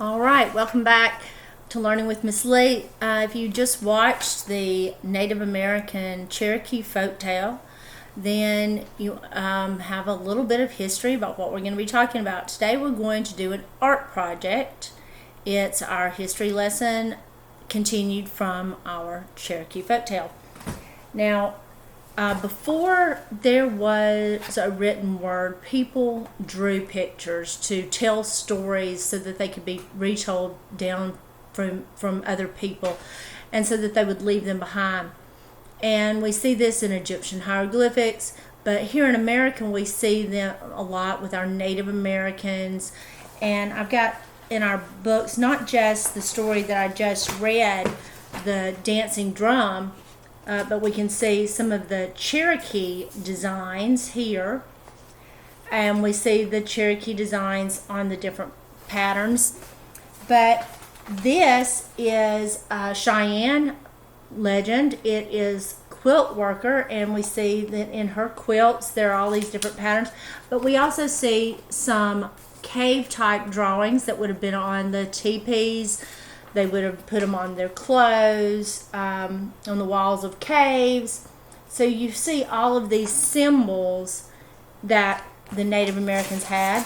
All right, welcome back to Learning with Miss Lee. If you just watched the Native American Cherokee folktale, then you have a little bit of history about what we're going to be talking about. Today we're going to do an art project. It's our history lesson continued from our Cherokee folktale. Now, before there was a written word, people drew pictures to tell stories so that they could be retold down from other people and so that they would leave them behind. And we see this in Egyptian hieroglyphics, but here in America we see them a lot with our Native Americans. And I've got in our books not just the story that I just read, the dancing drum, but we can see some of the Cherokee designs here, and we see the Cherokee designs on the different patterns. But this is a Cheyenne legend. It is quilt worker, and we see that in her quilts there are all these different patterns, but we also see some cave type drawings that would have been on the teepees. They would have put them on their clothes, on the walls of caves. So you see all of these symbols that the Native Americans had,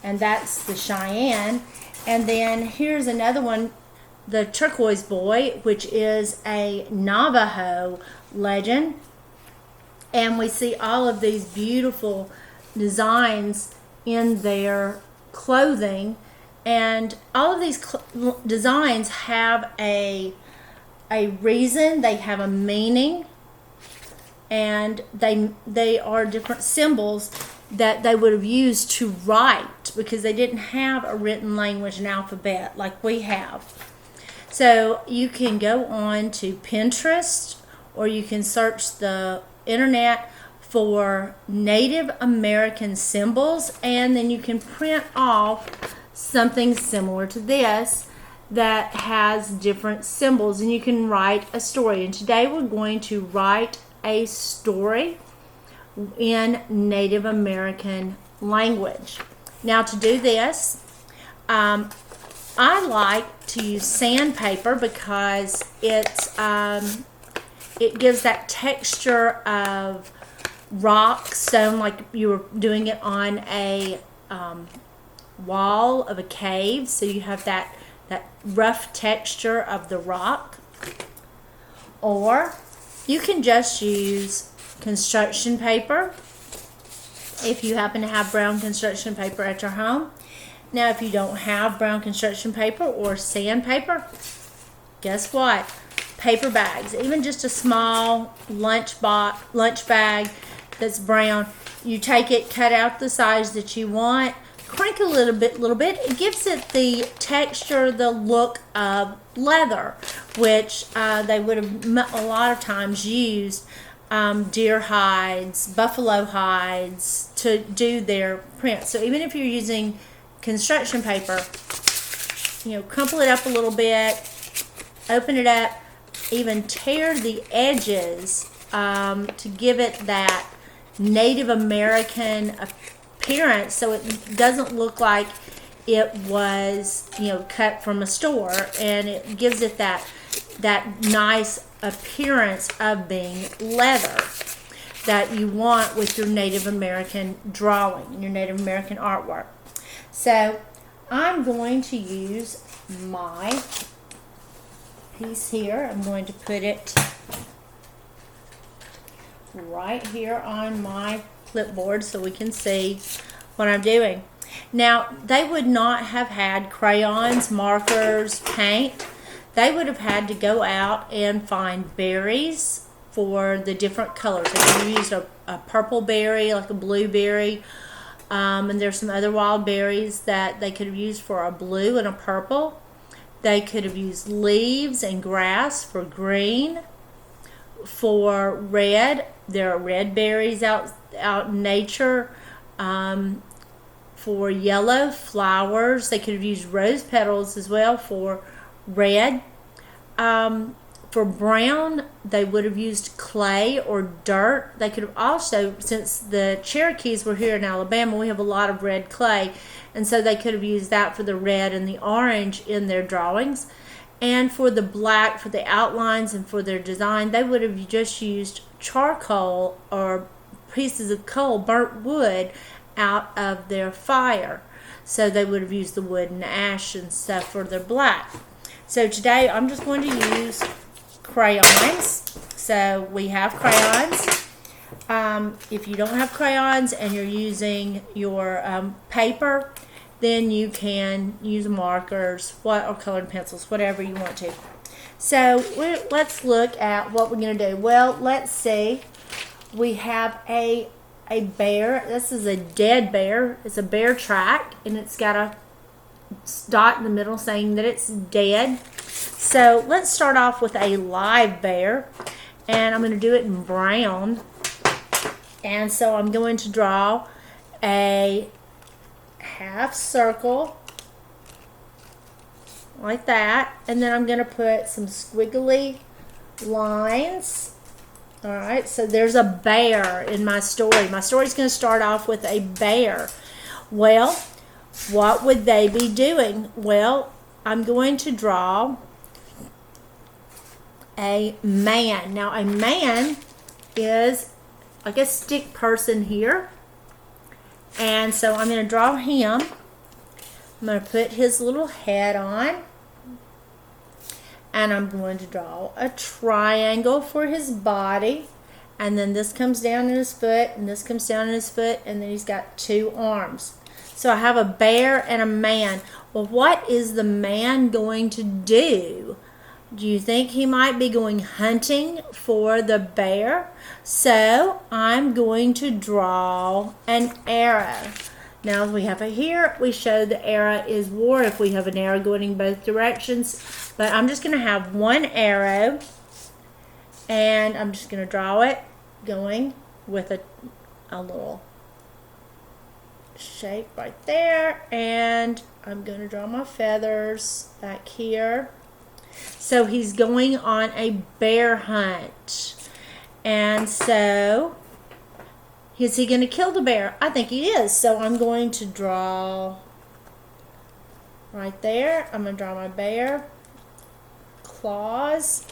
and that's the Cheyenne. And then here's another one, the Turquoise Boy, which is a Navajo legend. And we see all of these beautiful designs in their clothing. And all of these designs have a reason, they have a meaning, and they are different symbols that they would have used to write, because they didn't have a written language and alphabet like we have. So you can go on to Pinterest, or you can search the internet for Native American symbols, and then you can print off something similar to this that has different symbols, and you can write a story. And today we're going to write a story in Native American language. Now, to do this, I like to use sandpaper because it gives that texture of rock, stone, like you were doing it on a wall of a cave, so you have that rough texture of the rock. Or you can just use construction paper if you happen to have brown construction paper at your home. Now, if you don't have brown construction paper or sandpaper, guess what? Paper bags, even just a small lunch bag that's brown, you take it, cut out the size that you want, crinkle a little bit. It gives it the texture, the look of leather, which they would have a lot of times used deer hides, buffalo hides to do their prints. So even if you're using construction paper, crumple it up a little bit, open it up, even tear the edges to give it that Native American appearance, so it doesn't look like it was cut from a store, and it gives it that nice appearance of being leather that you want with your Native American drawing, your Native American artwork. So I'm going to use my piece here. I'm going to put it right here on my clipboard so we can see what I'm doing. Now, they would not have had crayons, markers, paint. They would have had to go out and find berries for the different colors. They could have used a purple berry, like a blueberry, and there's some other wild berries that they could have used for a blue and a purple. They could have used leaves and grass for green. For red, there are red berries out in nature. For yellow, flowers. They could have used rose petals as well for red. For brown, they would have used clay or dirt. They could have also, since the Cherokees were here in Alabama, we have a lot of red clay, and so they could have used that for the red and the orange in their drawings. And for the black, for the outlines and for their design, they would have just used charcoal or pieces of coal, burnt wood, out of their fire. So they would have used the wood and ash and stuff for their black. So today I'm just going to use crayons. So we have crayons. If you don't have crayons and you're using your paper, then you can use markers or colored pencils, whatever you want to. So let's look at what we're going to do. Well, let's see. We have a bear. This is a dead bear. It's a bear track, and it's got a dot in the middle saying that it's dead. So let's start off with a live bear, and I'm going to do it in brown. And so I'm going to draw a half circle like that, and then I'm going to put some squiggly lines. All right, so there's a bear in my story. My story's going to start off with a bear. Well, what would they be doing? Well, I'm going to draw a man. Now, a man is like a stick person here. And so I'm going to draw him. I'm going to put his little head on. And I'm going to draw a triangle for his body. And then this comes down in his foot, and this comes down in his foot, and then he's got two arms. So I have a bear and a man. Well, what is the man going to do? Do you think he might be going hunting for the bear? So I'm going to draw an arrow. Now we have it here. We show the arrow is war if we have an arrow going in both directions. But I'm just going to have one arrow, and I'm just going to draw it going with a little shape right there. And I'm going to draw my feathers back here. So he's going on a bear hunt. And so, is he going to kill the bear? I think he is. So I'm going to draw right there. I'm going to draw my bear claws.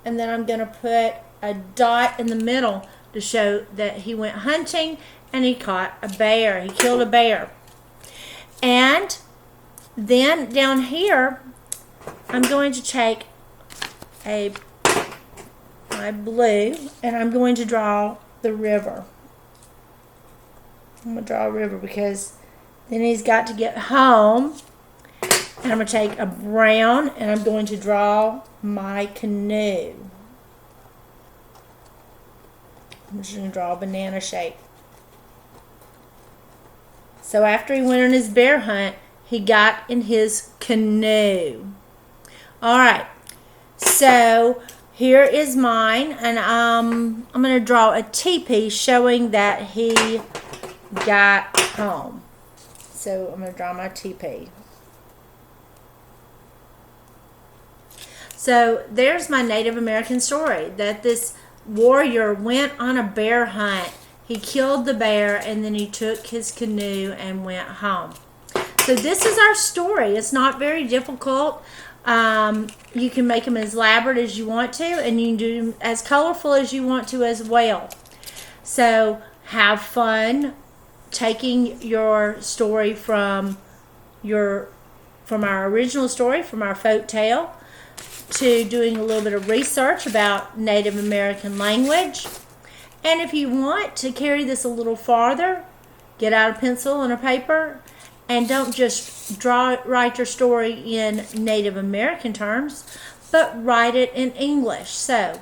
And then I'm going to put a dot in the middle to show that he went hunting and he caught a bear. He killed a bear. And then down here, I'm going to take my blue, and I'm going to draw the river. I'm going to draw a river because then he's got to get home. And I'm going to take a brown, and I'm going to draw my canoe. I'm just going to draw a banana shape. So after he went on his bear hunt, he got in his canoe. All right, so here is mine, and I'm going to draw a teepee showing that he got home. So I'm going to draw my teepee. So there's my Native American story, that this warrior went on a bear hunt. He killed the bear, and then he took his canoe and went home. So this is our story. It's not very difficult. You can make them as elaborate as you want to, and you can do them as colorful as you want to as well. So have fun taking your story from our original story, from our folk tale, to doing a little bit of research about Native American language. And if you want to carry this a little farther, get out a pencil and a paper, and don't just write your story in Native American terms, but write it in English. So,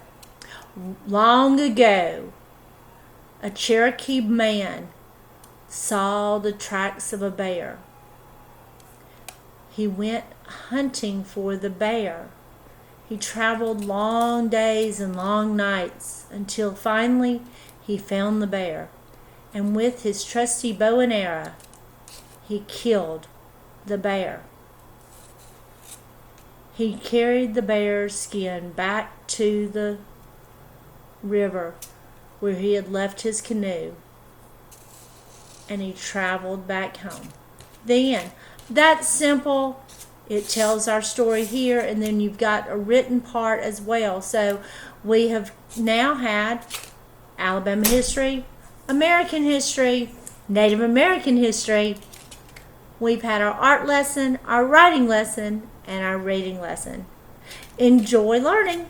long ago, a Cherokee man saw the tracks of a bear. He went hunting for the bear. He traveled long days and long nights until finally he found the bear. And with his trusty bow and arrow, he killed the bear. He carried the bear's skin back to the river where he had left his canoe, and he traveled back home. Then that's simple. It tells our story here, and then you've got a written part as well. So we have now had Alabama history, American history, Native American history. We've had our art lesson, our writing lesson, and our reading lesson. Enjoy learning.